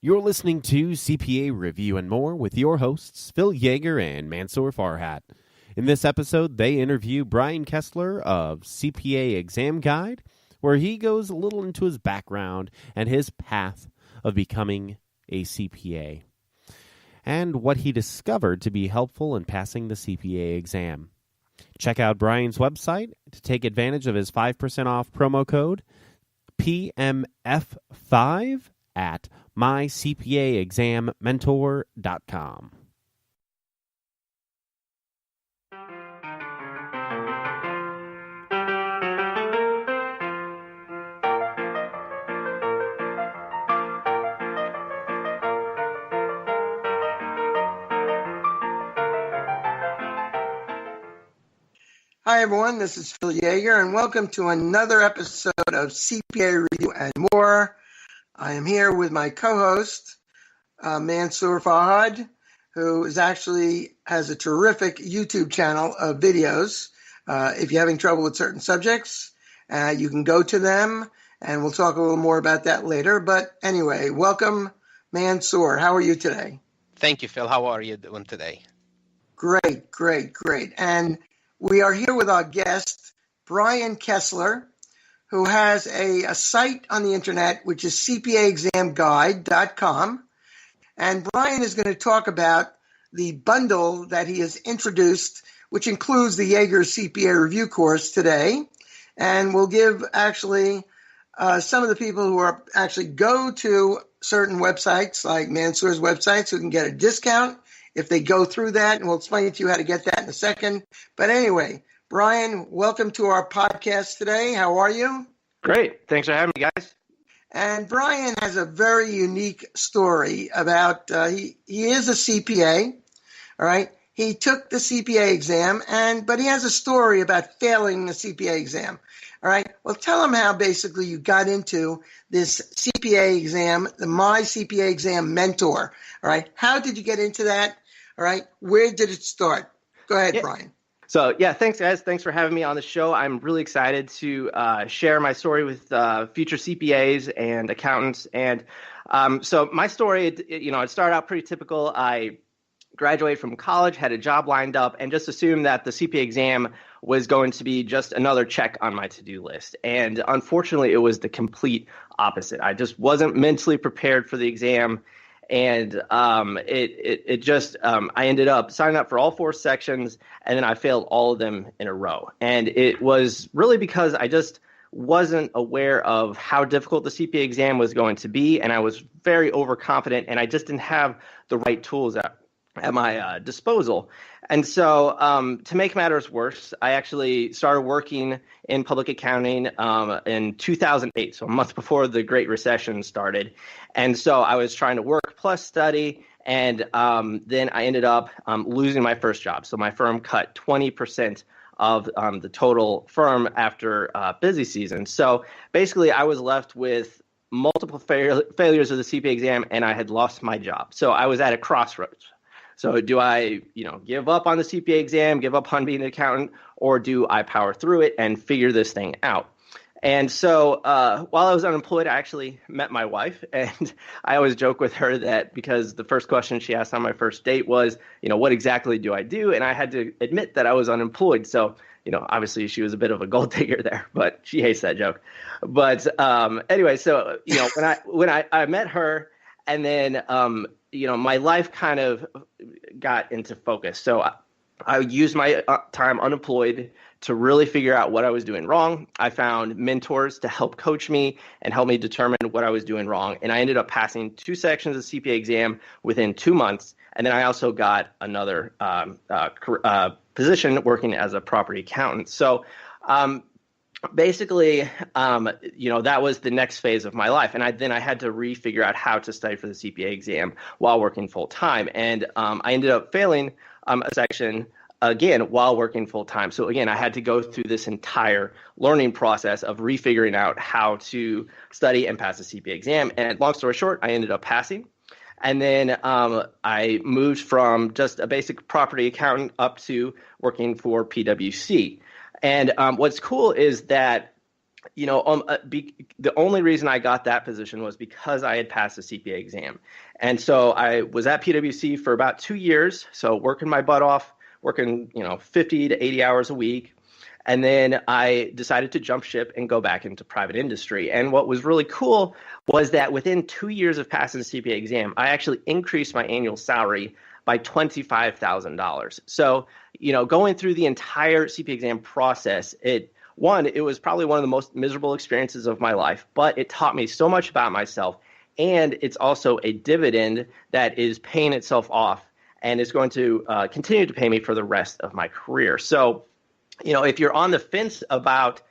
You're listening to CPA Review and More with your hosts, Phil Yaeger and Mansour Farhat. In this episode, they interview Bryan Kesler of CPA Exam Guide, where he goes a little into his background and his path of becoming a CPA, and what he discovered to be helpful in passing the CPA exam. Check out Bryan's website to take advantage of his 5% off promo code PMF5 at mycpaexammentor.com. Hi, everyone. This is Phil Yaeger, and welcome to another episode of CPA Review and More. I am here with my co-host, Mansour Farhat, who has a terrific YouTube channel of videos. If you're having trouble with certain subjects, you can go to them, and we'll talk a little more about that later. But anyway, welcome, Mansour. How are you today? Thank you, Phil. How are you doing today? Great. And we are here with our guest, Bryan Kesler, who has a site on the internet, which is CPAexamguide.com. And Bryan is going to talk about the bundle that he has introduced, which includes the Yaeger CPA Review course today. And we'll give some of the people who are actually go to certain websites, like Mansour's websites, who can get a discount if they go through that. And we'll explain to you how to get that in a second. But anyway, Bryan, welcome to our podcast today. How are you? Great. Thanks for having me, guys. And Bryan has a very unique story about, he is a CPA, all right? He took the CPA exam, but he has a story about failing the CPA exam, all right? Well, tell him how basically you got into this CPA exam, the My CPA Exam Mentor, all right? How did you get into that, all right? Where did it start? Go ahead, Bryan. So, thanks, guys. Thanks for having me on the show. I'm really excited to share my story with future CPAs and accountants. And so my story, it started out pretty typical. I graduated from college, had a job lined up, and just assumed that the CPA exam was going to be just another check on my to-do list. And unfortunately, it was the complete opposite. I just wasn't mentally prepared for the exam. And I ended up signing up for all 4 sections, and then I failed all of them in a row. And it was really because I just wasn't aware of how difficult the CPA exam was going to be, and I was very overconfident, and I just didn't have the right tools at my disposal. And so to make matters worse, I actually started working in public accounting in 2008, so a month before the Great Recession started. And so I was trying to work plus study, and then I ended up losing my first job. So my firm cut 20% of the total firm after busy season. So basically I was left with multiple failures of the CPA exam, and I had lost my job. So I was at a crossroads. So do I, give up on the CPA exam, give up on being an accountant, or do I power through it and figure this thing out? And so while I was unemployed, I actually met my wife, and I always joke with her that because the first question she asked on my first date was, what exactly do I do? And I had to admit that I was unemployed. So, obviously she was a bit of a gold digger there, but she hates that joke. But anyway, so, when I met her, and then, my life kind of got into focus. So I used my time unemployed to really figure out what I was doing wrong. I found mentors to help coach me and help me determine what I was doing wrong. And I ended up passing 2 sections of the CPA exam within 2 months. And then I also got another position working as a property accountant. So basically, that was the next phase of my life. And I had to refigure out how to study for the CPA exam while working full time. And I ended up failing a section again while working full time. So again, I had to go through this entire learning process of refiguring out how to study and pass the CPA exam. And long story short, I ended up passing. And then I moved from just a basic property accountant up to working for PwC. And what's cool is that the only reason I got that position was because I had passed the CPA exam. And so I was at PwC for about 2 years, so working my butt off, working, 50 to 80 hours a week. And then I decided to jump ship and go back into private industry. And what was really cool was that within 2 years of passing the CPA exam, I actually increased my annual salary by $25,000. So, going through the entire CPA exam process, it was probably one of the most miserable experiences of my life, but it taught me so much about myself. And it's also a dividend that is paying itself off and is going to continue to pay me for the rest of my career. So, if you're on the fence about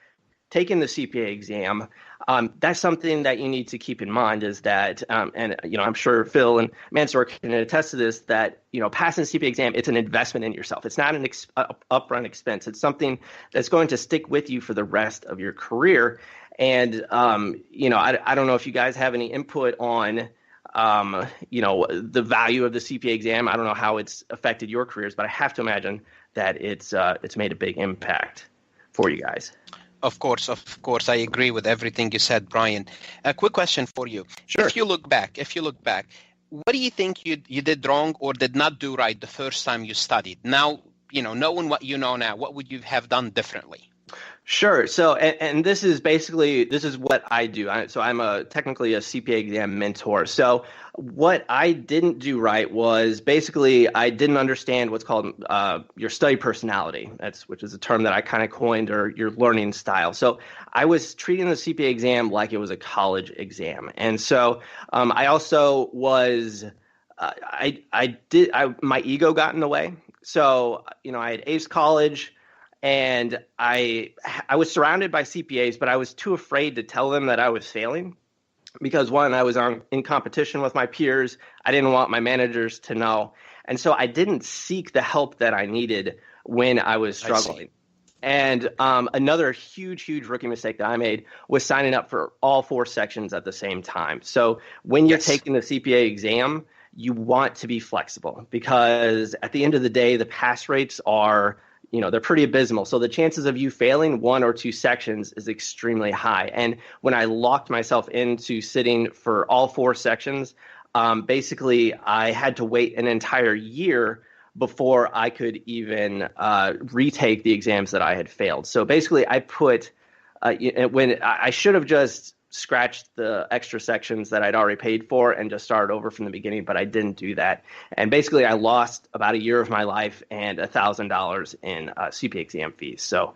taking the CPA exam, that's something that you need to keep in mind is that, I'm sure Phil and Mansour can attest to this, that, passing the CPA exam, it's an investment in yourself. It's not an upfront expense. It's something that's going to stick with you for the rest of your career. And, I don't know if you guys have any input on, the value of the CPA exam. I don't know how it's affected your careers, but I have to imagine that it's made a big impact for you guys. Of course, I agree with everything you said, Bryan. A quick question for you. Sure. If you look back, what do you think you did wrong or did not do right the first time you studied? Now, knowing what you know now, what would you have done differently? Sure. So, and this is what I do. So I'm technically a CPA exam mentor. So what I didn't do right was basically I didn't understand what's called your study personality. Which is a term that I kind of coined, or your learning style. So I was treating the CPA exam like it was a college exam. And so I also was, my ego got in the way. So, I had aced college. And I was surrounded by CPAs, but I was too afraid to tell them that I was failing because, one, I was in competition with my peers. I didn't want my managers to know. And so I didn't seek the help that I needed when I was struggling. And another huge rookie mistake that I made was signing up for all 4 sections at the same time. So when you're taking the CPA exam, you want to be flexible because at the end of the day, the pass rates are they're pretty abysmal. So the chances of you failing 1 or 2 sections is extremely high. And when I locked myself into sitting for all 4 sections, basically I had to wait an entire year before I could even retake the exams that I had failed. So basically I put when I should have just scratched the extra sections that I'd already paid for and just started over from the beginning, but I didn't do that. And basically I lost about a year of my life and $1,000 in CPA exam fees. So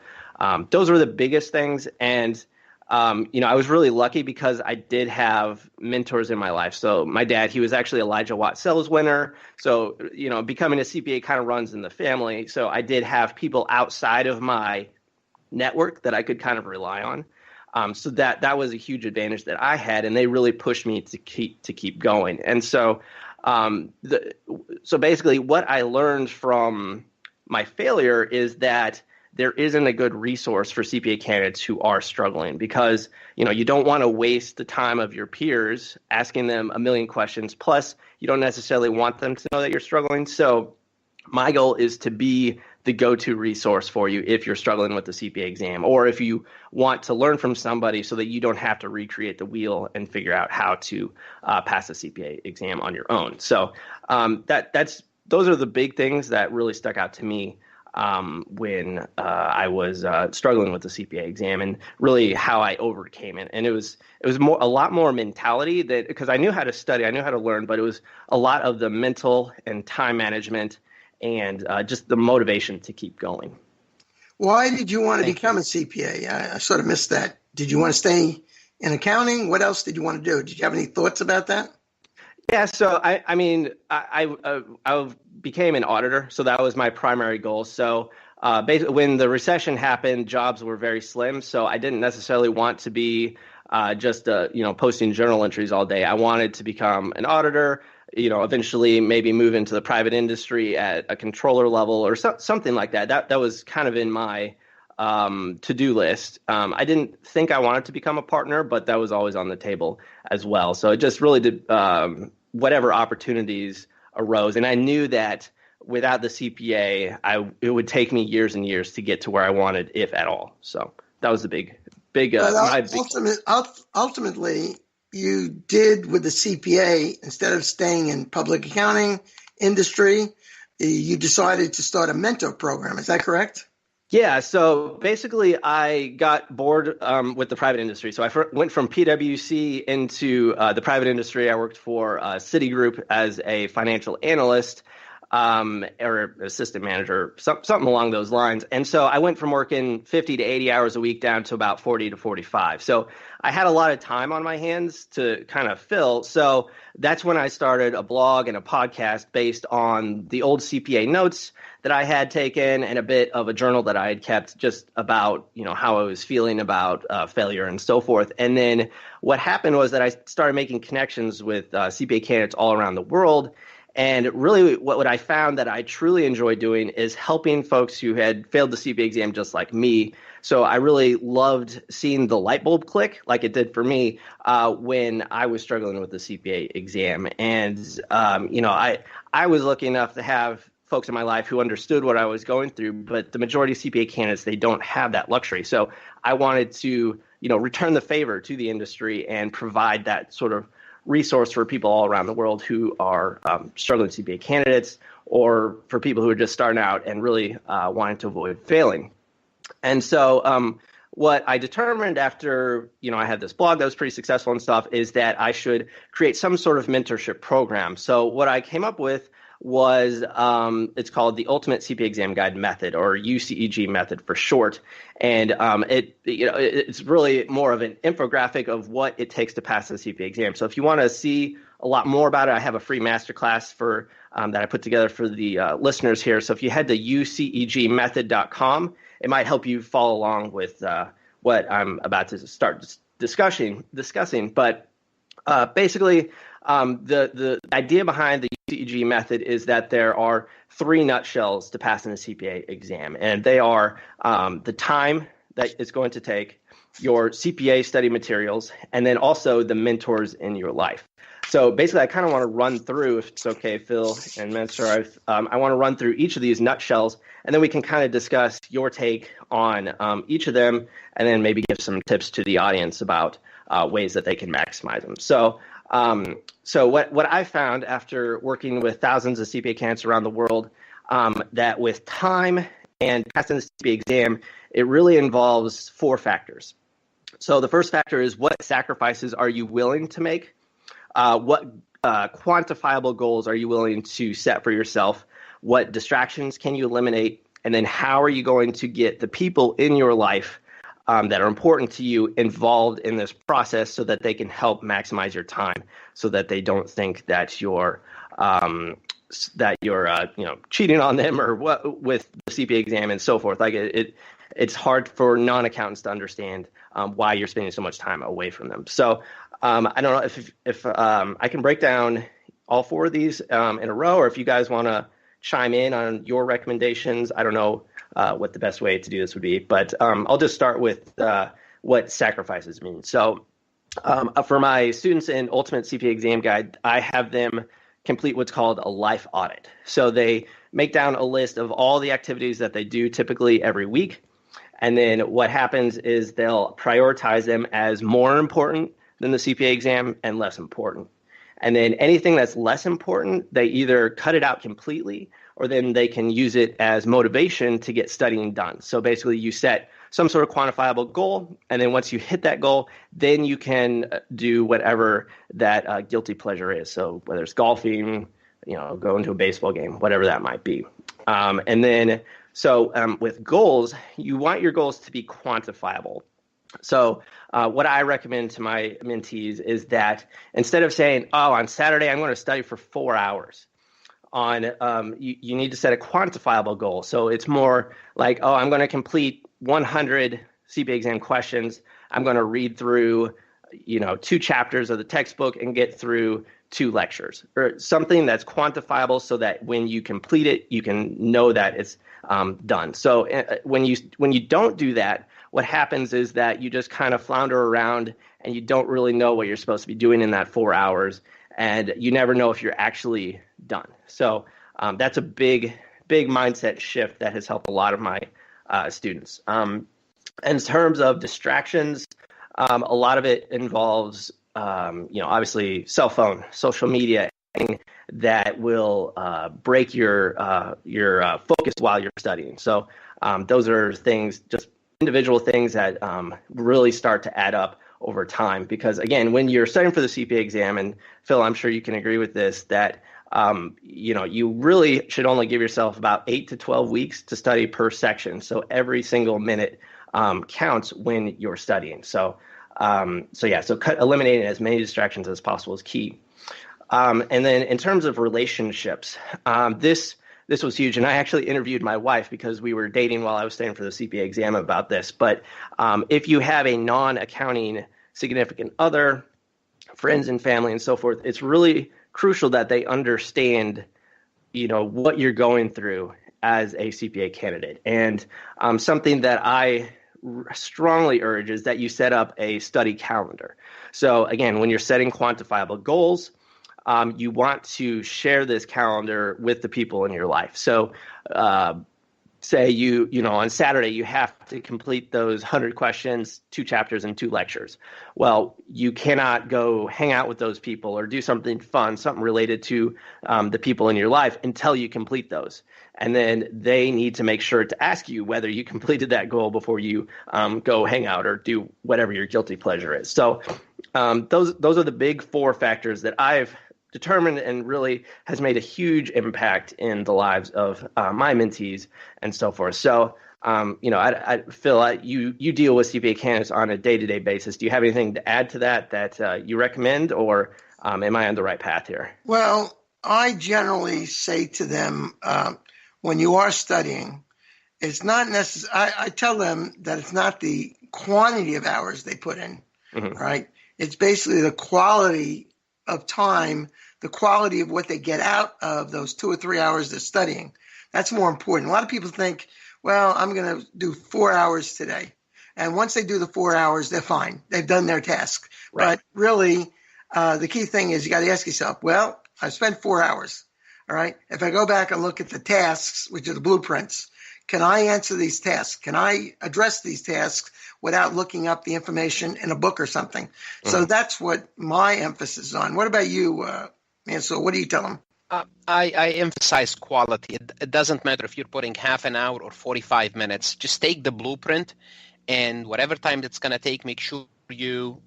those were the biggest things. And, I was really lucky because I did have mentors in my life. So my dad, he was actually Elijah Watt Sales winner. So, becoming a CPA kind of runs in the family. So I did have people outside of my network that I could kind of rely on. So that was a huge advantage that I had, and they really pushed me to keep going. And so, so basically, what I learned from my failure is that there isn't a good resource for CPA candidates who are struggling because you don't want to waste the time of your peers asking them a million questions. Plus, you don't necessarily want them to know that you're struggling. So, my goal is to be the go-to resource for you if you're struggling with the CPA exam, or if you want to learn from somebody so that you don't have to recreate the wheel and figure out how to pass the CPA exam on your own. So those are the big things that really stuck out to me when I was struggling with the CPA exam, and really how I overcame it. And it was a lot more mentality because I knew how to study, I knew how to learn, but it was a lot of the mental and time management and just the motivation to keep going. Why did you want to become a CPA? I sort of missed that. Did you want to stay in accounting? What else did you want to do? Did you have any thoughts about that? Yeah, so I became an auditor, so that was my primary goal. So basically, when the recession happened, jobs were very slim, so I didn't necessarily want to be just posting journal entries all day. I wanted to become an auditor. Eventually maybe move into the private industry at a controller level or something like that. That was kind of in my to-do list. I didn't think I wanted to become a partner, but that was always on the table as well. So it just really did whatever opportunities arose. And I knew that without the CPA, it would take me years and years to get to where I wanted, if at all. So that was the Ultimately, you did with the CPA, instead of staying in public accounting industry, you decided to start a mentor program. Is that correct? Yeah, so basically I got bored with the private industry. So I went from PwC into the private industry. I worked for Citigroup as a financial analyst or assistant manager, something along those lines. And so I went from working 50 to 80 hours a week down to about 40 to 45. So I had a lot of time on my hands to kind of fill. So that's when I started a blog and a podcast based on the old CPA notes that I had taken and a bit of a journal that I had kept just about, how I was feeling about failure and so forth. And then what happened was that I started making connections with CPA candidates all around the world. And really what I found that I truly enjoy doing is helping folks who had failed the CPA exam just like me. So I really loved seeing the light bulb click like it did for me when I was struggling with the CPA exam. And, I was lucky enough to have folks in my life who understood what I was going through, but the majority of CPA candidates, they don't have that luxury. So I wanted to, return the favor to the industry and provide that sort of resource for people all around the world who are struggling CPA candidates, or for people who are just starting out and really wanting to avoid failing. And so what I determined after, I had this blog that was pretty successful and stuff, is that I should create some sort of mentorship program. So what I came up with was it's called the Ultimate CPA Exam Guide Method, or UCEG method for short. And it's really more of an infographic of what it takes to pass the CPA exam. So if you want to see a lot more about it, I have a free masterclass for that I put together for the listeners here. So if you head to ucegmethod.com, it might help you follow along with what I'm about to start discussing. But basically, the idea behind the UCEG method is that there are three nutshells to pass in the CPA exam, and they are the time that it's going to take, your CPA study materials, and then also the mentors in your life. So basically, I kind of want to run through, if it's okay, Phil and Mansour, I want to run through each of these nutshells, and then we can kind of discuss your take on each of them, and then maybe give some tips to the audience about ways that they can maximize them. So what I found after working with thousands of CPA candidates around the world, that with time and passing the CPA exam, it really involves four factors. So the first factor is, what sacrifices are you willing to make? What quantifiable goals are you willing to set for yourself? What distractions can you eliminate? And then how are you going to get the people in your life that are important to you involved in this process, so that they can help maximize your time, so that they don't think that you're cheating on them or what with the CPA exam and so forth. Like it's hard for non-accountants to understand why you're spending so much time away from them. So I don't know if I can break down all four of these in a row, or if you guys want to chime in on your recommendations. I don't know what the best way to do this would be, but I'll just start with what sacrifices mean. So for my students in Ultimate CPA Exam Guide, I have them complete what's called a life audit. So they make down a list of all the activities that they do typically every week. And then what happens is they'll prioritize them as more important than the CPA exam and less important. And then anything that's less important, they either cut it out completely, or then they can use it as motivation to get studying done. So basically you set some sort of quantifiable goal, and then once you hit that goal, then you can do whatever that guilty pleasure is. So whether it's golfing, going to a baseball game, whatever that might be. And then with goals, you want your goals to be quantifiable. So what I recommend to my mentees is that instead of saying, on Saturday I'm going to study for 4 hours, you need to set a quantifiable goal. So it's more like, I'm going to complete 100 CPA exam questions. I'm going to read through, 2 chapters of the textbook and get through 2 lectures, or something that's quantifiable, so that when you complete it, you can know that it's done. So when you don't do that, what happens is that you just kind of flounder around and you don't really know what you're supposed to be doing in that 4 hours, and you never know if you're actually done. So that's a big mindset shift that has helped a lot of my students. In terms of distractions, a lot of it involves, obviously cell phone, social media, that will break your focus while you're studying. So those are things, just individual things that really start to add up over time. Because again, when you're studying for the CPA exam, and Phil, I'm sure you can agree with this, that you really should only give yourself about 8 to 12 weeks to study per section. So every single minute counts when you're studying. So eliminating as many distractions as possible is key. And then in terms of relationships, this was huge. And I actually interviewed my wife because we were dating while I was studying for the CPA exam about this. But if you have a non-accounting significant other, friends and family and so forth, it's really crucial that they understand, what you're going through as a CPA candidate. And something that I strongly urge is that you set up a study calendar. So again, when you're setting quantifiable goals, you want to share this calendar with the people in your life. So say on Saturday, you have to complete those 100 questions, 2 chapters and 2 lectures. Well, you cannot go hang out with those people or do something fun, something related to the people in your life until you complete those. And then they need to make sure to ask you whether you completed that goal before you go hang out or do whatever your guilty pleasure is. So those are the big 4 factors that I've determined and really has made a huge impact in the lives of my mentees and so forth. So, I Phil, you deal with CPA candidates on a day-to-day basis. Do you have anything to add to that you recommend, or am I on the right path here? Well, I generally say to them, when you are studying, it's not necessary. I tell them that it's not the quantity of hours they put in, right? It's basically the quality of time, the quality of what they get out of those 2 or 3 hours they're studying. That's more important. A lot of people think, well, I'm going to do 4 hours today. And once they do the 4 hours, they're fine. They've done their task. Right. But really, the key thing is you got to ask yourself, well, I've spent 4 hours. All right. If I go back and look at the tasks, which are the blueprints, can I answer these tasks? Can I address these tasks without looking up the information in a book or something? So that's what my emphasis is on. What about you, Mansour? What do you tell them? I emphasize quality. It doesn't matter if you're putting half an hour or 45 minutes. Just take the blueprint, and whatever time it's going to take, make sure you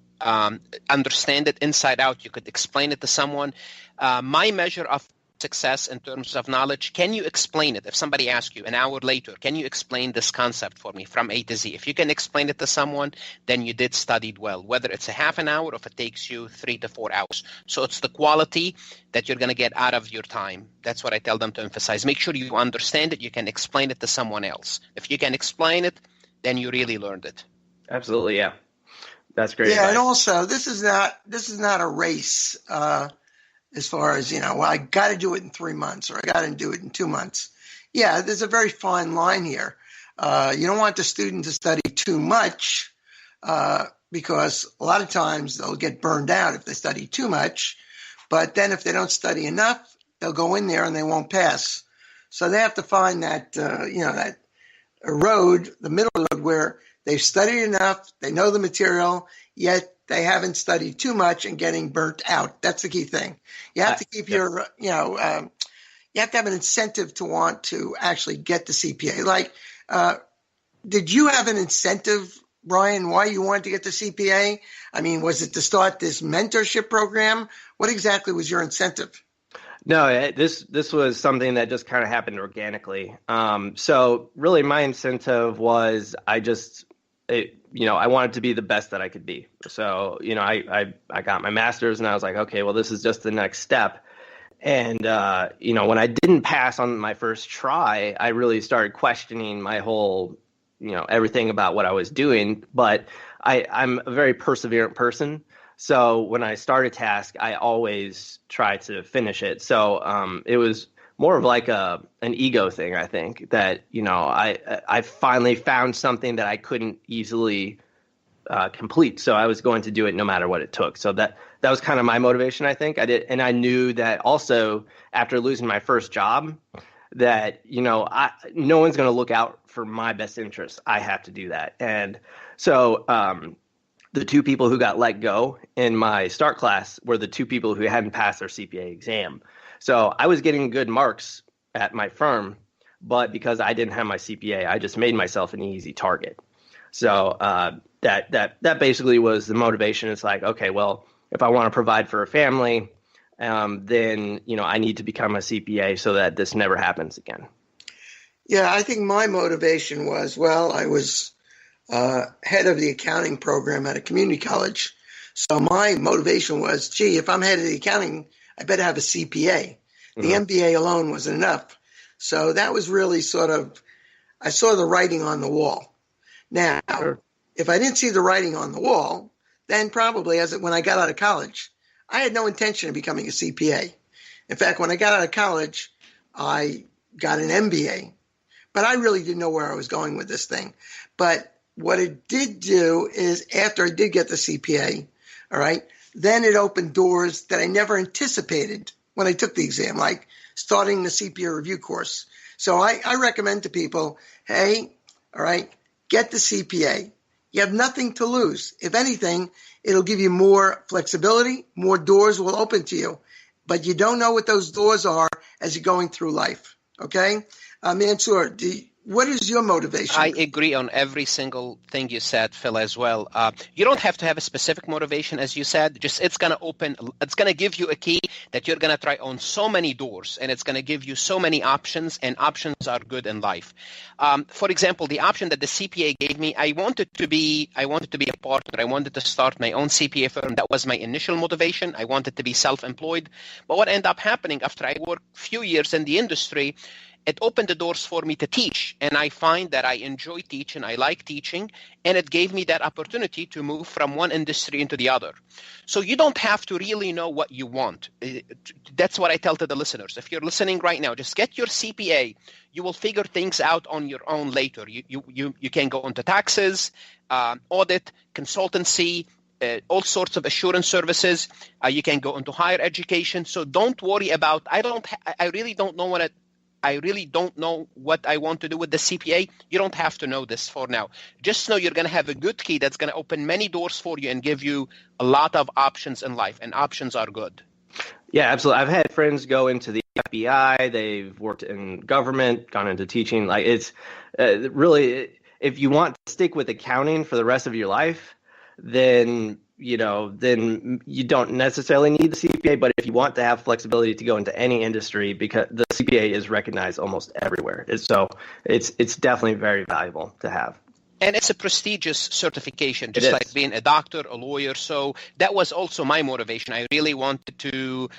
understand it inside out. You could explain it to someone. My measure of success in terms of knowledge, can you explain it? If somebody asks you an hour later, can you explain this concept for me from A to Z? If you can explain it to someone, then you did studied well, whether it's a half an hour or if it takes you 3 to 4 hours. So it's the quality that you're going to get out of your time. That's what I tell them to emphasize. Make sure you understand it. You can explain it to someone else. If you can explain it, then you really learned it. Absolutely. Yeah. That's great. Yeah. Advice. And also this is not a race. As far as, well, I got to do it in 3 months or I got to do it in 2 months. Yeah, there's a very fine line here. You don't want the student to study too much because a lot of times they'll get burned out if they study too much. But then if they don't study enough, they'll go in there and they won't pass. So they have to find that, that road, the middle road where they've studied enough, they know the material, yet they haven't studied too much and getting burnt out. That's the key thing. You have to keep you have to have an incentive to want to actually get the CPA. Like, did you have an incentive, Bryan, why you wanted to get the CPA? I mean, was it to start this mentorship program? What exactly was your incentive? No, this was something that just kind of happened organically. So really my incentive was I wanted to be the best that I could be. So, I got my master's and I was like, okay, well, this is just the next step. And, when I didn't pass on my first try, I really started questioning my whole, everything about what I was doing. But I'm a very perseverant person. So when I start a task, I always try to finish it. So it was more of like an ego thing, I think, that, I finally found something that I couldn't easily complete. So I was going to do it no matter what it took. So that was kind of my motivation, I think. I knew that also after losing my first job, that, no one's going to look out for my best interest. I have to do that. And so the two people who got let go in my start class were the two people who hadn't passed their CPA exam. So I was getting good marks at my firm, but because I didn't have my CPA, I just made myself an easy target. So that basically was the motivation. It's like, okay, well, if I want to provide for a family, then I need to become a CPA so that this never happens again. Yeah, I think my motivation was, I was head of the accounting program at a community college. So my motivation was, if I'm head of the accounting, I better have a CPA. The MBA alone wasn't enough. So that was really I saw the writing on the wall. Now, if I didn't see the writing on the wall, then probably when I got out of college, I had no intention of becoming a CPA. In fact, when I got out of college, I got an MBA, but I really didn't know where I was going with this thing. But what it did do is after I did get the CPA, all right, then it opened doors that I never anticipated when I took the exam, like starting the CPA review course. So I recommend to people, hey, all right, get the CPA. You have nothing to lose. If anything, it'll give you more flexibility, more doors will open to you. But you don't know what those doors are as you're going through life, okay? Mansour, what is your motivation? I agree on every single thing you said, Phil, as well. You don't have to have a specific motivation, as you said. Just it's going to give you a key that you're going to try on so many doors, and it's going to give you so many options, and options are good in life. For example, the option that the CPA gave me, I wanted to be a partner. I wanted to start my own CPA firm. That was my initial motivation. I wanted to be self-employed. But what ended up happening after I worked a few years in the industry, it opened the doors for me to teach, and I find that I enjoy teaching, I like teaching, and it gave me that opportunity to move from one industry into the other. So you don't have to really know what you want. That's what I tell to the listeners. If you're listening right now, just get your CPA. You will figure things out on your own later. You can go into taxes, audit, consultancy, all sorts of assurance services. You can go into higher education. So don't worry about, I really don't know what I want to do with the CPA. You don't have to know this for now. Just know you're going to have a good key that's going to open many doors for you and give you a lot of options in life, and options are good. Yeah, absolutely. I've had friends go into the FBI. They've worked in government, gone into teaching. Like it's really, if you want to stick with accounting for the rest of your life, then you don't necessarily need the CPA. But if you want to have flexibility to go into any industry, because the CPA is recognized almost everywhere, so it's definitely very valuable to have. And it's a prestigious certification, just like being a doctor, a lawyer. So that was also my motivation. I really wanted to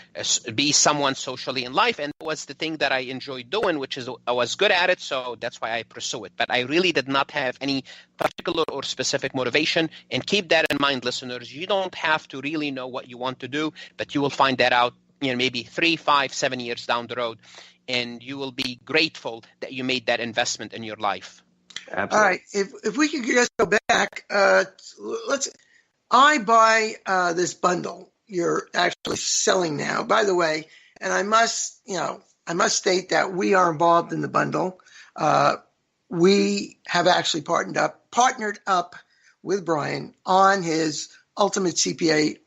be someone socially in life, and that was the thing that I enjoyed doing, which is I was good at it, so that's why I pursue it. But I really did not have any particular or specific motivation. And keep that in mind, listeners. You don't have to really know what you want to do, but you will find that out, maybe 3, 5, 7 years down the road, and you will be grateful that you made that investment in your life. Absolutely. All right. If we could just go back, I buy this bundle you're actually selling now. By the way, and I must state that we are involved in the bundle. We have actually partnered up with Bryan on his ultimate CPA.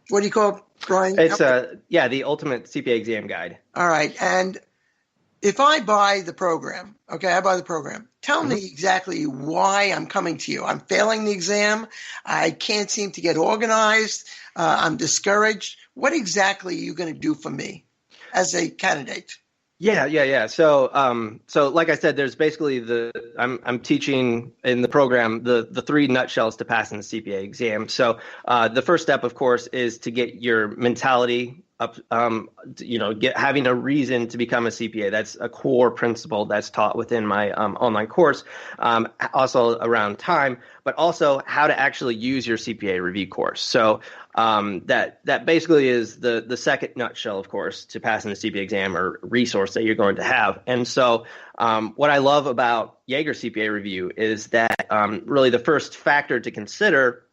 What do you call it, Bryan? It's the ultimate CPA exam guide. All right. And if I buy the program, tell me exactly why I'm coming to you. I'm failing the exam. I can't seem to get organized. I'm discouraged. What exactly are you going to do for me as a candidate? Yeah. So like I said, there's basically I'm teaching in the program the 3 nutshells to pass in the CPA exam. So the first step, of course, is to get your mentality up, having a reason to become a CPA. That's a core principle that's taught within my online course. Also around time, but also how to actually use your CPA review course. So that basically is the second nutshell, of course, to pass in the CPA exam or resource that you're going to have. And so what I love about Yaeger CPA Review is that really the first factor to consider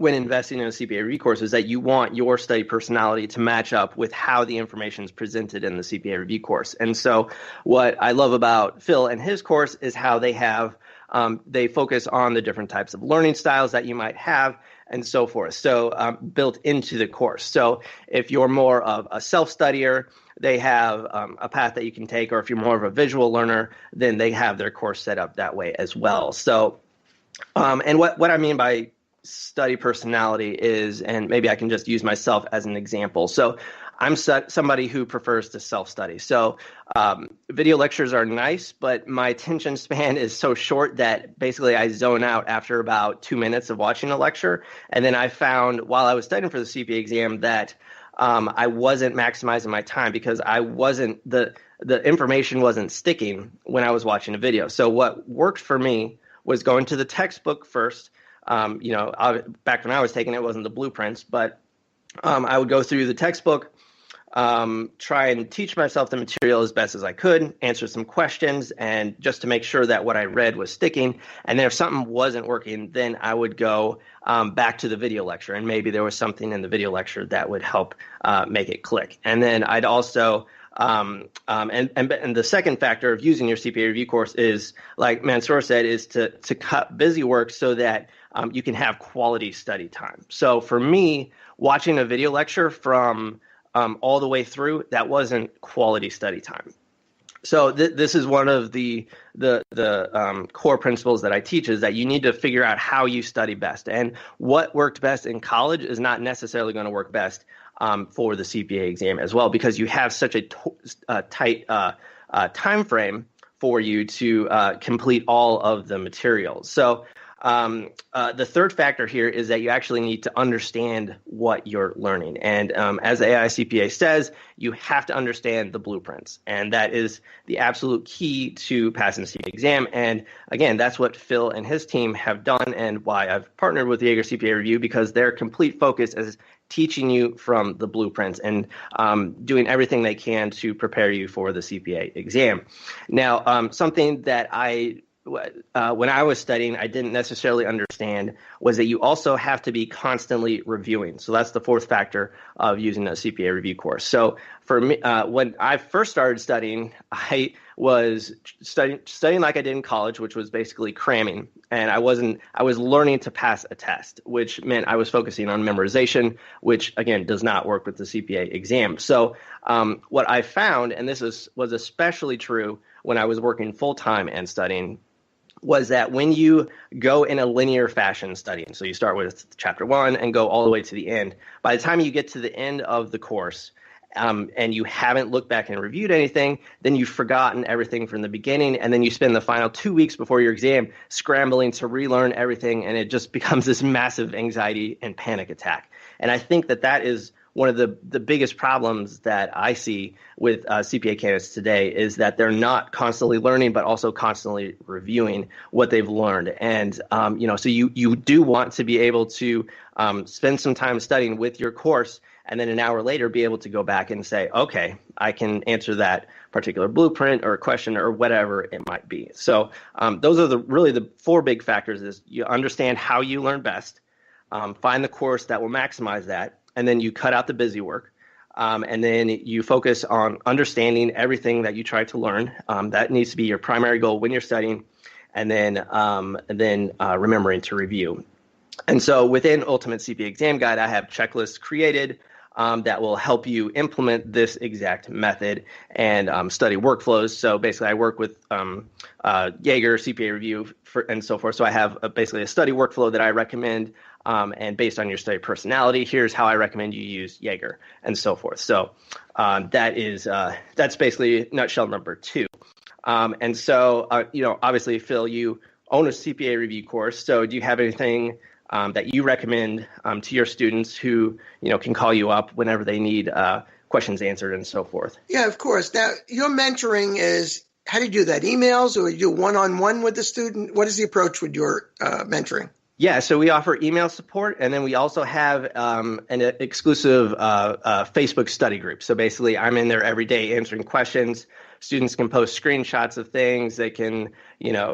when investing in a CPA review course is that you want your study personality to match up with how the information is presented in the CPA review course. And so what I love about Phil and his course is how they have they focus on the different types of learning styles that you might have and so forth. So built into the course. So if you're more of a self-studier, they have a path that you can take, or if you're more of a visual learner, then they have their course set up that way as well. So, and what I mean by study personality is, and maybe I can just use myself as an example. So I'm somebody who prefers to self-study. So video lectures are nice, but my attention span is so short that basically I zone out after about 2 minutes of watching a lecture. And then I found while I was studying for the CPA exam that I wasn't maximizing my time because the information wasn't sticking when I was watching a video. So what worked for me was going to the textbook first. Back when I was taking it wasn't the blueprints, but I would go through the textbook, try and teach myself the material as best as I could, answer some questions, and just to make sure that what I read was sticking. And then if something wasn't working, then I would go back to the video lecture, and maybe there was something in the video lecture that would help make it click. And then I'd also and the second factor of using your CPA review course is, like Mansour said, is to cut busy work so that you can have quality study time. So for me, watching a video lecture from all the way through, that wasn't quality study time. So this is one of the core principles that I teach, is that you need to figure out how you study best. And what worked best in college is not necessarily going to work best for the CPA exam as well, because you have such a tight time frame for you to complete all of the materials. So the third factor here is that you actually need to understand what you're learning. And as the AICPA says, you have to understand the blueprints. And that is the absolute key to passing the CPA exam. And again, that's what Phil and his team have done, and why I've partnered with the Yaeger CPA Review, because their complete focus is teaching you from the blueprints and doing everything they can to prepare you for the CPA exam. Now, something that when I was studying, I didn't necessarily understand was that you also have to be constantly reviewing. So that's the fourth factor of using a CPA review course. So for me, when I first started studying, I was studying like I did in college, which was basically cramming. And I was learning to pass a test, which meant I was focusing on memorization, which again does not work with the CPA exam. So what I found, and this was especially true when I was working full-time and studying, was that when you go in a linear fashion studying, so you start with chapter 1 and go all the way to the end, by the time you get to the end of the course, and you haven't looked back and reviewed anything, then you've forgotten everything from the beginning, and then you spend the final 2 weeks before your exam scrambling to relearn everything, and it just becomes this massive anxiety and panic attack. And I think that is one of the biggest problems that I see with CPA candidates today, is that they're not constantly learning, but also constantly reviewing what they've learned. And, so you do want to be able to spend some time studying with your course, and then an hour later be able to go back and say, okay, I can answer that particular blueprint or question or whatever it might be. So those are really the four big factors: is you understand how you learn best, find the course that will maximize that, and then you cut out the busy work. And then you focus on understanding everything that you try to learn. That needs to be your primary goal when you're studying, and then remembering to review. And so within Ultimate CPA Exam Guide, I have checklists created that will help you implement this exact method and study workflows. So basically, I work with Yaeger, CPA Review, and so forth. So I have basically a study workflow that I recommend. And based on your study personality, here's how I recommend you use Yaeger, and so forth. So that's basically nutshell number 2. And so, obviously, Phil, you own a CPA review course. So do you have anything that you recommend to your students who, can call you up whenever they need questions answered and so forth? Yeah, of course. Now, your mentoring is, how do you do that? Emails, or you do one-on-one with the student? What is the approach with your mentoring? Yeah, so we offer email support, and then we also have an exclusive Facebook study group. So basically, I'm in there every day answering questions. Students can post screenshots of things. They can,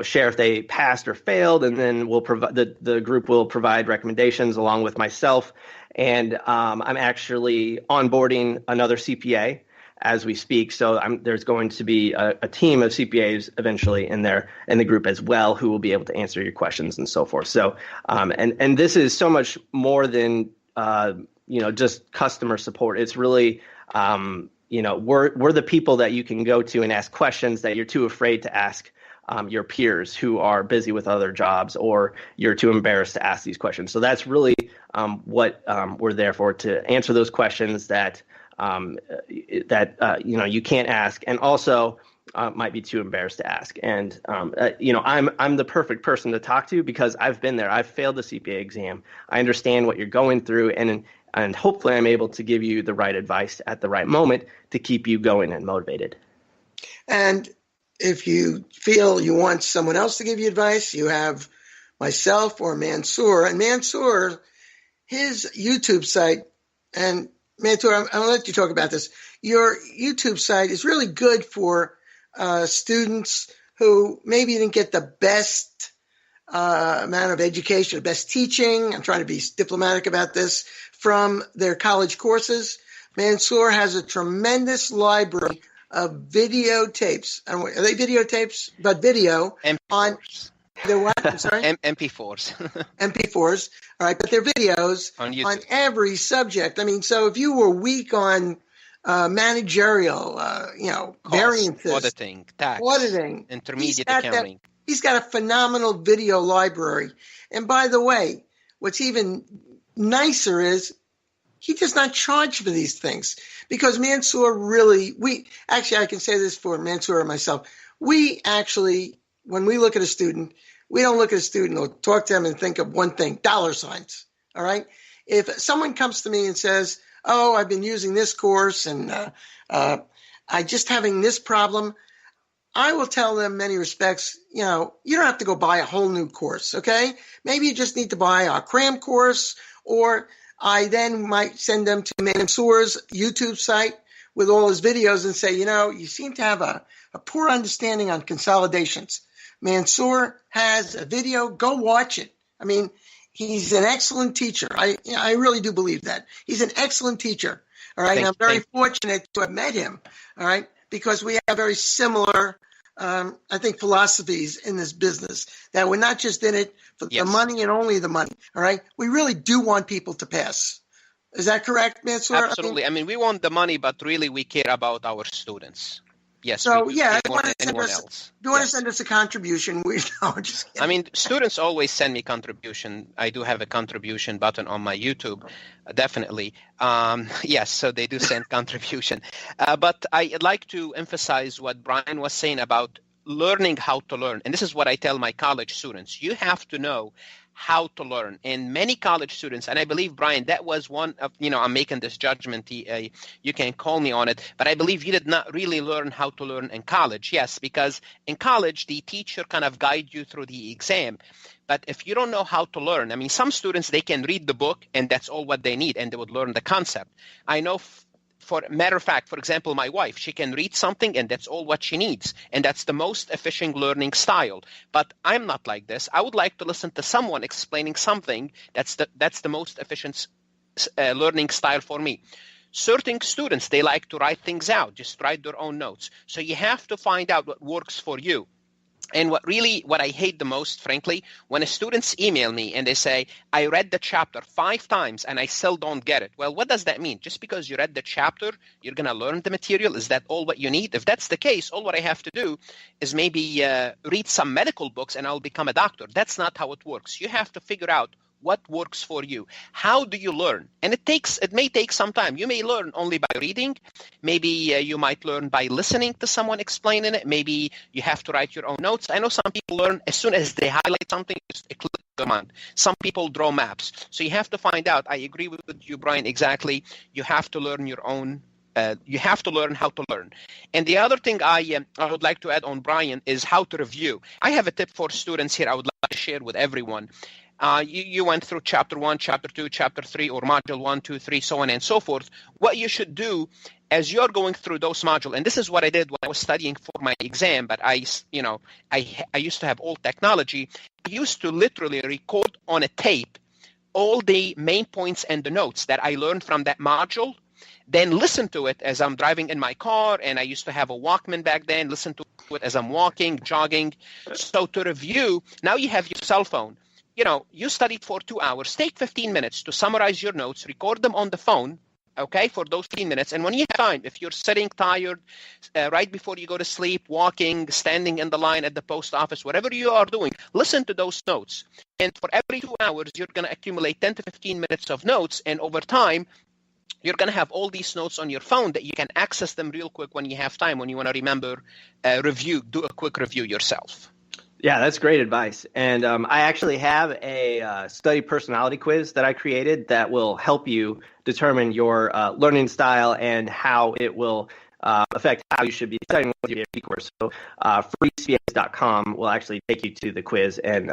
share if they passed or failed, and then we'll provide the group will provide recommendations along with myself. And I'm actually onboarding another CPA as we speak. So there's going to be a team of CPAs eventually in the group as well, who will be able to answer your questions and so forth. So and this is so much more than just customer support. It's really we're the people that you can go to and ask questions that you're too afraid to ask your peers who are busy with other jobs, or you're too embarrassed to ask these questions. So that's really what we're there for, to answer those questions that you can't ask, and also might be too embarrassed to ask. And I'm the perfect person to talk to because I've been there. I've failed the CPA exam. I understand what you're going through, and hopefully I'm able to give you the right advice at the right moment to keep you going and motivated. And if you feel you want someone else to give you advice, you have myself or Mansour. And Mansour, his YouTube site, and Mansour, I'm going to let you talk about this. Your YouTube site is really good for students who maybe didn't get the best amount of education, the best teaching. I'm trying to be diplomatic about this, from their college courses. Mansour has a tremendous library of videotapes. Are they videotapes? But video MP4s. On the what? I'm sorry? MP4s. MP4s. All right, but they're videos on every subject. I mean, so if you were weak on managerial, variances, auditing, tax, intermediate accounting. He's got a phenomenal video library. And by the way, what's even nicer is he does not charge for these things, because Mansour I can say this for Mansour and myself. We actually, when we look at a student, we don't look at a student or talk to them and think of one thing, dollar signs. All right. If someone comes to me and says, "Oh, I've been using this course and I just having this problem," I will tell them in many respects, you don't have to go buy a whole new course. Okay. Maybe you just need to buy a cram course, or I then might send them to Mansour's YouTube site with all his videos and say, you seem to have a poor understanding on consolidations. Mansour has a video. Go watch it. I mean, he's an excellent teacher. I really do believe that. He's an excellent teacher. All right. And I'm very fortunate to have met him. All right. Because we have very similar, I think, philosophies in this business, that we're not just in it for the money and only the money. All right. We really do want people to pass. Is that correct, Mansour? Absolutely. I mean, we want the money, but really we care about our students. Yes. So, yeah, do you want to send us a contribution? I mean, students always send me contribution. I do have a contribution button on my YouTube, definitely. Yes, so they do send contribution. But I'd like to emphasize what Bryan was saying about learning how to learn. And this is what I tell my college students. You have to know how to learn. And many college students, and I believe, Bryan, that was one of, I'm making this judgment, you can call me on it, but I believe you did not really learn how to learn in college. Yes, because in college, the teacher kind of guide you through the exam. But if you don't know how to learn, I mean, some students, they can read the book and that's all what they need, and they would learn the concept. I know for matter of fact, for example, my wife, she can read something and that's all what she needs. And that's the most efficient learning style. But I'm not like this. I would like to listen to someone explaining something. That's the most efficient learning style for me. Certain students, they like to write things out, just write their own notes. So you have to find out what works for you. And what I hate the most, frankly, when students email me and they say, I read the chapter 5 times and I still don't get it. Well, what does that mean? Just because you read the chapter, you're going to learn the material? Is that all what you need? If that's the case, all what I have to do is maybe read some medical books and I'll become a doctor. That's not how it works. You have to figure out what works for you. How do you learn? And it may take some time. You may learn only by reading. Maybe you might learn by listening to someone explaining it. Maybe you have to write your own notes. I know some people learn as soon as they highlight something, just click them on. Some people draw maps. So you have to find out. I agree with you, Bryan, exactly. You have to learn your own. You have to learn how to learn. And the other thing I would like to add on, Bryan, is how to review. I have a tip for students here I would like to share with everyone. You went through chapter 1, chapter 2, chapter 3, or module 1, 2, 3, so on and so forth. What you should do as you're going through those modules, and this is what I did when I was studying for my exam, but I used to have old technology. I used to literally record on a tape all the main points and the notes that I learned from that module, then listen to it as I'm driving in my car, and I used to have a Walkman back then, listen to it as I'm walking, jogging. So to review, now you have your cell phone. You studied for 2 hours, take 15 minutes to summarize your notes, record them on the phone, okay, for those 15 minutes. And when you have time, if you're sitting tired right before you go to sleep, walking, standing in the line at the post office, whatever you are doing, listen to those notes. And for every 2 hours, you're going to accumulate 10 to 15 minutes of notes. And over time, you're going to have all these notes on your phone that you can access them real quick when you have time, when you want to remember, do a quick review yourself. Yeah, that's great advice. And I actually have a study personality quiz that I created that will help you determine your learning style and how it will affect how you should be studying with your CPA course. So freecpas.com will actually take you to the quiz. And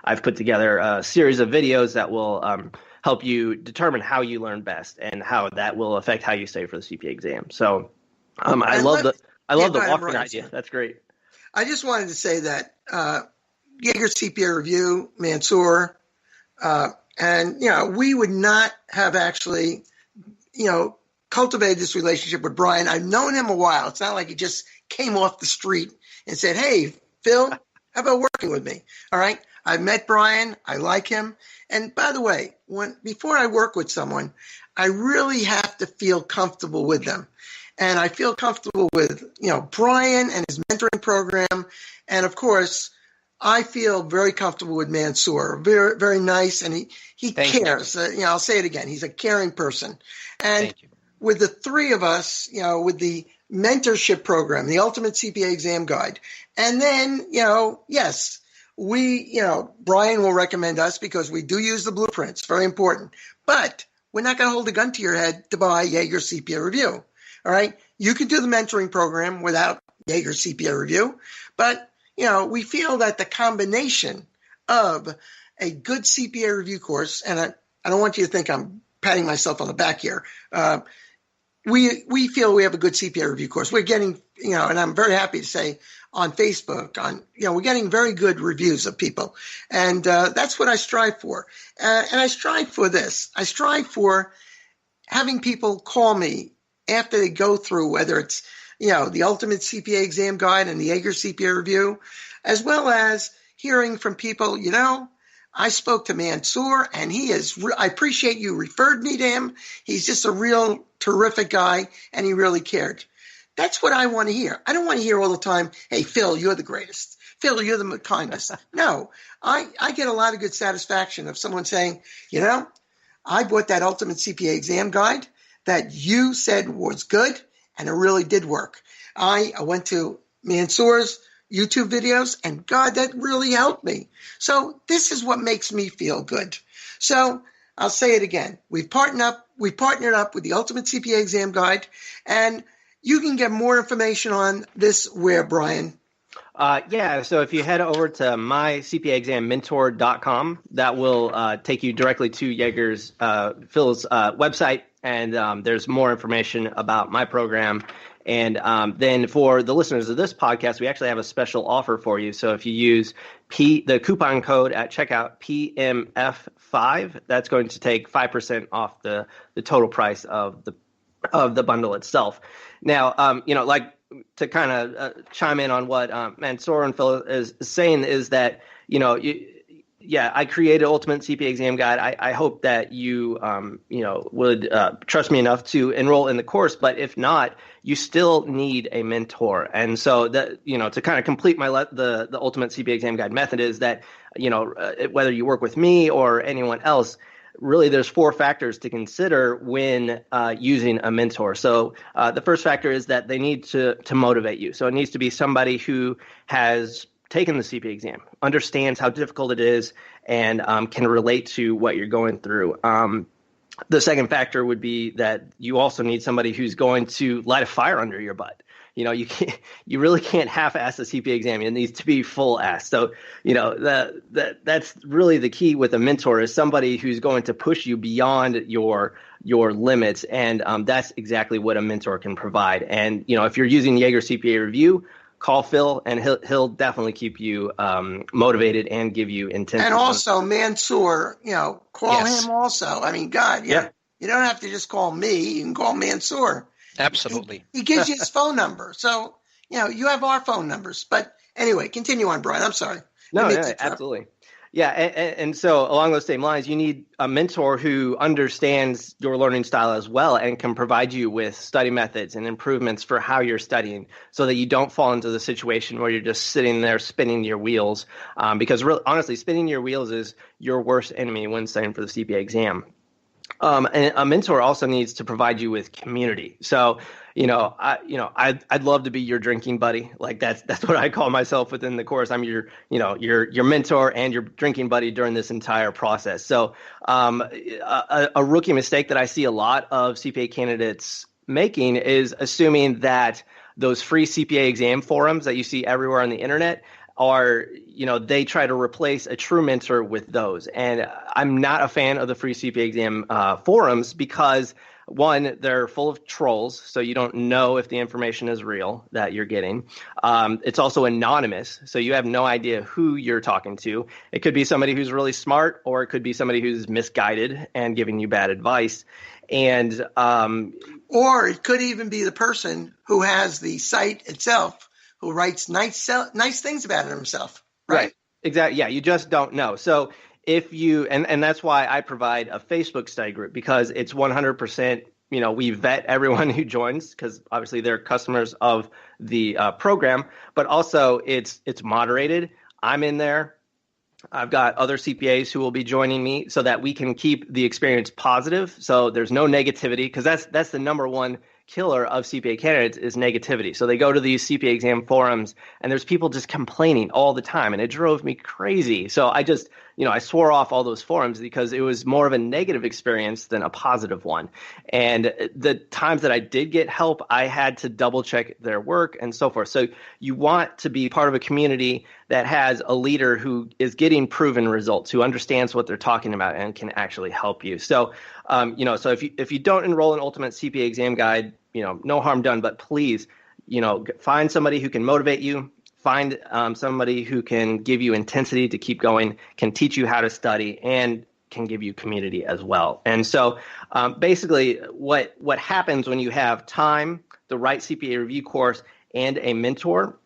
I've put together a series of videos that will help you determine how you learn best and how that will affect how you study for the CPA exam. So I love the walkthrough idea. That's great. I just wanted to say that Yaeger CPA Review, Mansour, and we would not have actually, cultivated this relationship with Bryan. I've known him a while. It's not like he just came off the street and said, "Hey, Phil, how about working with me?" All right. I've met Bryan. I like him. And by the way, before I work with someone, I really have to feel comfortable with them. And I feel comfortable with, Bryan and his mentoring program. And of course, I feel very comfortable with Mansour. Very, very nice. And he cares. I'll say it again. He's a caring person. And with the three of us, with the mentorship program, the Ultimate CPA Exam Guide, and then, yes, Bryan will recommend us because we do use the blueprints. Very important. But we're not going to hold a gun to your head to buy Yaeger CPA Review. All right. You can do the mentoring program without Yaeger CPA Review. But, we feel that the combination of a good CPA review course, and I don't want you to think I'm patting myself on the back here. We feel we have a good CPA review course. We're getting, and I'm very happy to say on Facebook, we're getting very good reviews of people. And that's what I strive for. And I strive for this. I strive for having people call me after they go through, whether it's, the Ultimate CPA Exam Guide and the Yaeger CPA Review, as well as hearing from people, I spoke to Mansour and I appreciate you referred me to him. He's just a real terrific guy and he really cared. That's what I want to hear. I don't want to hear all the time, "Hey, Phil, you're the greatest. Phil, you're the kindest." No, I get a lot of good satisfaction of someone saying, I bought that Ultimate CPA Exam Guide that you said was good, and it really did work. I went to Mansour's YouTube videos, and God, that really helped me. So this is what makes me feel good. So I'll say it again. We partnered up with the Ultimate CPA Exam Guide, and you can get more information on this where, Bryan? So if you head over to mycpaexammentor.com, that will take you directly to Yaeger's, Phil's website, and there's more information about my program. And then for the listeners of this podcast, we actually have a special offer for you. So if you use the coupon code at checkout, PMF5, that's going to take 5% off the total price of the bundle itself. Now, to kind of chime in on what Mansour and Phil is saying is that, I created Ultimate CPA Exam Guide. I hope that you, would trust me enough to enroll in the course. But if not, you still need a mentor. And so that, to kind of complete the Ultimate CPA Exam Guide method is that, whether you work with me or anyone else, really there's 4 factors to consider when using a mentor. So the first factor is that they need to motivate you. So it needs to be somebody who has taken the CPA exam, understands how difficult it is, and can relate to what you're going through. The second factor would be that you also need somebody who's going to light a fire under your butt. you really can't half-ass a CPA exam. It needs to be full-ass. So, that's really the key with a mentor, is somebody who's going to push you beyond your limits. And that's exactly what a mentor can provide. And, if you're using Yaeger CPA Review, call Phil, and he'll definitely keep you motivated and give you intense. And also Mansour, call Yes. him also. I mean, God, Yeah. You don't have to just call me. You can call Mansour. Absolutely. He gives you his phone number. So, you have our phone numbers. But anyway, continue on, Brian. I'm sorry. No, absolutely. Yeah, and so along those same lines, you need a mentor who understands your learning style as well and can provide you with study methods and improvements for how you're studying, so that you don't fall into the situation where you're just sitting there spinning your wheels. Because honestly, spinning your wheels is your worst enemy when studying for the CPA exam. And a mentor also needs to provide you with community. So, I'd love to be your drinking buddy. Like that's what I call myself within the course. I'm your mentor and your drinking buddy during this entire process. So, a rookie mistake that I see a lot of CPA candidates making is assuming that those free CPA exam forums that you see everywhere on the internet are, they try to replace a true mentor with those. And I'm not a fan of the free CPA exam forums because, one, they're full of trolls, so you don't know if the information is real that you're getting. It's also anonymous, so you have no idea who you're talking to. It could be somebody who's really smart, or it could be somebody who's misguided and giving you bad advice. And or it could even be the person who has the site itself, who writes nice things about it himself. Right. Exactly. Yeah. You just don't know. So if you, and that's why I provide a Facebook study group, because it's 100%, we vet everyone who joins, because obviously they're customers of the program, but also it's moderated. I'm in there. I've got other CPAs who will be joining me so that we can keep the experience positive. So there's no negativity, because that's the number one killer of CPA candidates is negativity. So they go to these CPA exam forums and there's people just complaining all the time, and it drove me crazy. So I just, I swore off all those forums because it was more of a negative experience than a positive one. And the times that I did get help, I had to double check their work and so forth. So you want to be part of a community that has a leader who is getting proven results, who understands what they're talking about and can actually help you. So, so if you don't enroll in Ultimate CPA Exam Guide, no harm done, but please, find somebody who can motivate you. Find somebody who can give you intensity to keep going, can teach you how to study, and can give you community as well. And so basically what happens when you have time, the right CPA review course, and a mentor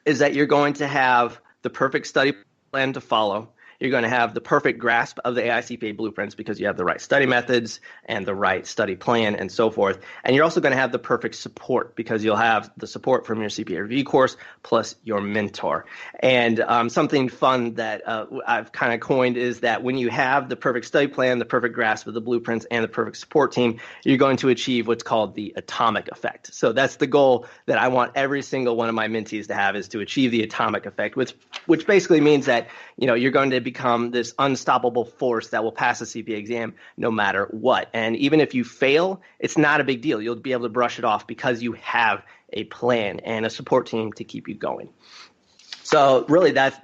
is that you're going to have the perfect study plan to follow. You're going to have the perfect grasp of the AICPA blueprints because you have the right study methods and the right study plan and so forth. And you're also going to have the perfect support because you'll have the support from your CPA review course plus your mentor. And something fun that I've kind of coined is that when you have the perfect study plan, the perfect grasp of the blueprints, and the perfect support team, you're going to achieve what's called the atomic effect. So that's the goal that I want every single one of my mentees to have, is to achieve the atomic effect, which basically means that you're going to become this unstoppable force that will pass the CPA exam no matter what. And even if you fail, it's not a big deal. You'll be able to brush it off because you have a plan and a support team to keep you going. So really that's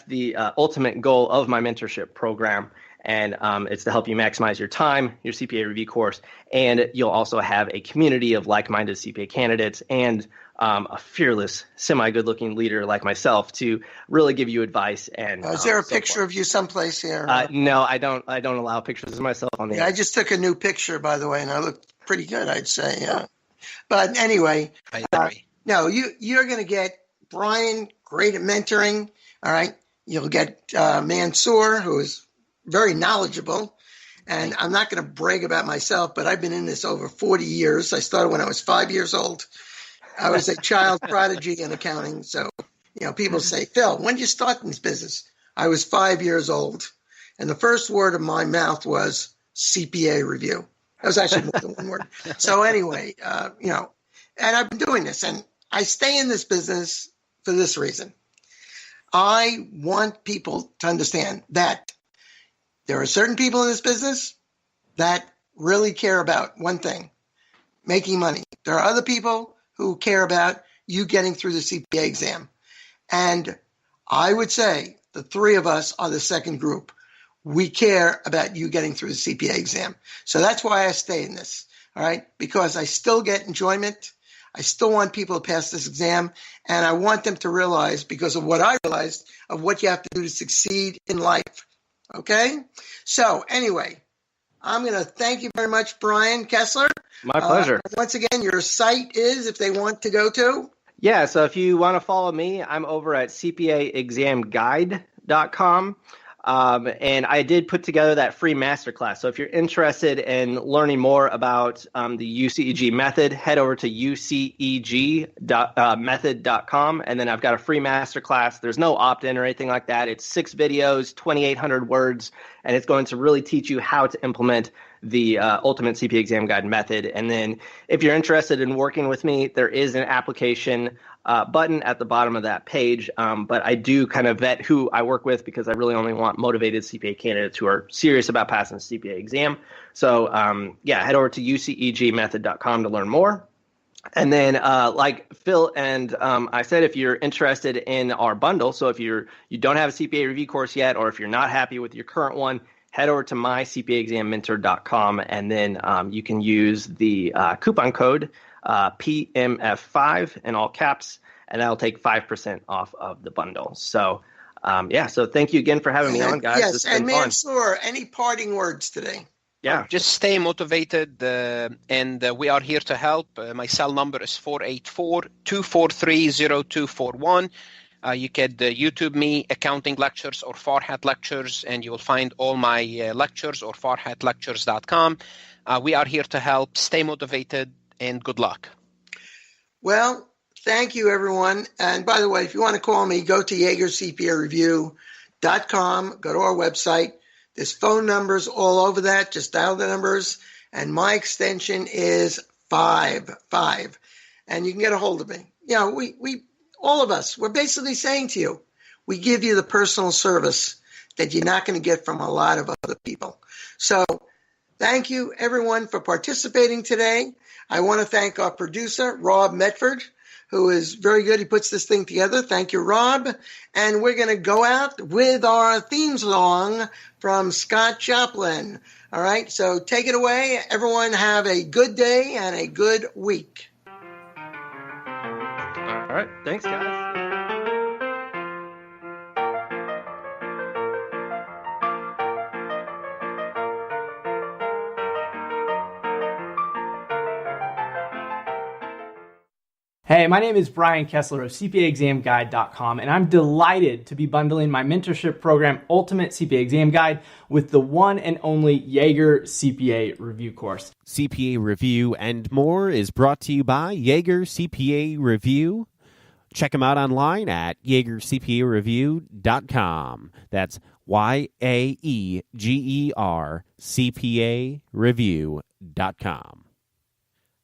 the ultimate goal of my mentorship program. And it's to help you maximize your time, your CPA review course, and you'll also have a community of like-minded CPA candidates and a fearless, semi-good-looking leader like myself to really give you advice. And is there a picture of you someplace here? No, I don't allow pictures of myself on the. Yeah, I just took a new picture, by the way, and I look pretty good, I'd say. Yeah. But anyway, no, you're going to get Bryan, great at mentoring. All right, you'll get Mansour, who is very knowledgeable. And I'm not going to brag about myself, but I've been in this over 40 years. I started when I was 5 years old. I was a child prodigy in accounting. So, people say, Phil, when did you start in this business? I was 5 years old. And the first word of my mouth was CPA review. That was actually more than one word. So anyway, and I've been doing this. And I stay in this business for this reason. I want people to understand that there are certain people in this business that really care about one thing, making money. There are other people who care about you getting through the CPA exam. And I would say the three of us are the second group. We care about you getting through the CPA exam. So that's why I stay in this, all right? Because I still get enjoyment. I still want people to pass this exam, and I want them to realize, because of what I realized, of what you have to do to succeed in life, okay? So anyway, I'm going to thank you very much, Bryan Kesler. My pleasure. Once again, your site is, if they want to go to? Yeah, so if you want to follow me, I'm over at CPAexamguide.com. And I did put together that free masterclass. So if you're interested in learning more about the UCEG method, head over to uceg.method.com. And then I've got a free masterclass. There's no opt-in or anything like that. It's 6 videos, 2,800 words, and it's going to really teach you how to implement the Ultimate CPA Exam Guide method. And then if you're interested in working with me, there is an application button at the bottom of that page. But I do kind of vet who I work with, because I really only want motivated CPA candidates who are serious about passing the CPA exam. So head over to ucegmethod.com to learn more. And then like Phil and I said, if you're interested in our bundle, so if you don't have a CPA review course yet, or if you're not happy with your current one, head over to mycpaexammentor.com, and then you can use the coupon code PMF5 in all caps, and that'll take 5% off of the bundle. So, so thank you again for having me on, guys. Yes, and Mansour, any parting words today? Yeah. Just stay motivated, and we are here to help. My cell number is 484-243-0241. You could YouTube me, Accounting Lectures or Farhat Lectures, and you will find all my lectures, or farhatlectures.com. We are here to help. Stay motivated, and good luck. Well, thank you, everyone. And by the way, if you want to call me, go to YaegerCPAReview.com. Go to our website. There's phone numbers all over that. Just dial the numbers. And my extension is 55. And you can get a hold of me. You know, we all of us, we're basically saying to you, we give you the personal service that you're not going to get from a lot of other people. So thank you, everyone, for participating today. I want to thank our producer, Rob Medford, who is very good. He puts this thing together. Thank you, Rob. And we're going to go out with our theme song from Scott Joplin. All right, so take it away. Everyone have a good day and a good week. All right. Thanks, guys. Hey, my name is Bryan Kesler of CPAexamguide.com, and I'm delighted to be bundling my mentorship program, Ultimate CPA Exam Guide, with the one and only Yaeger CPA Review course. CPA Review and More is brought to you by Yaeger CPA Review. Check them out online at YaegerCPAReview.com. That's YAEGER CPA Review.com.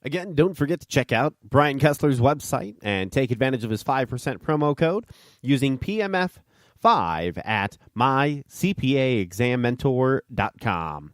Again, don't forget to check out Bryan Kesler's website and take advantage of his 5% promo code using PMF5 at mycpaexammentor.com.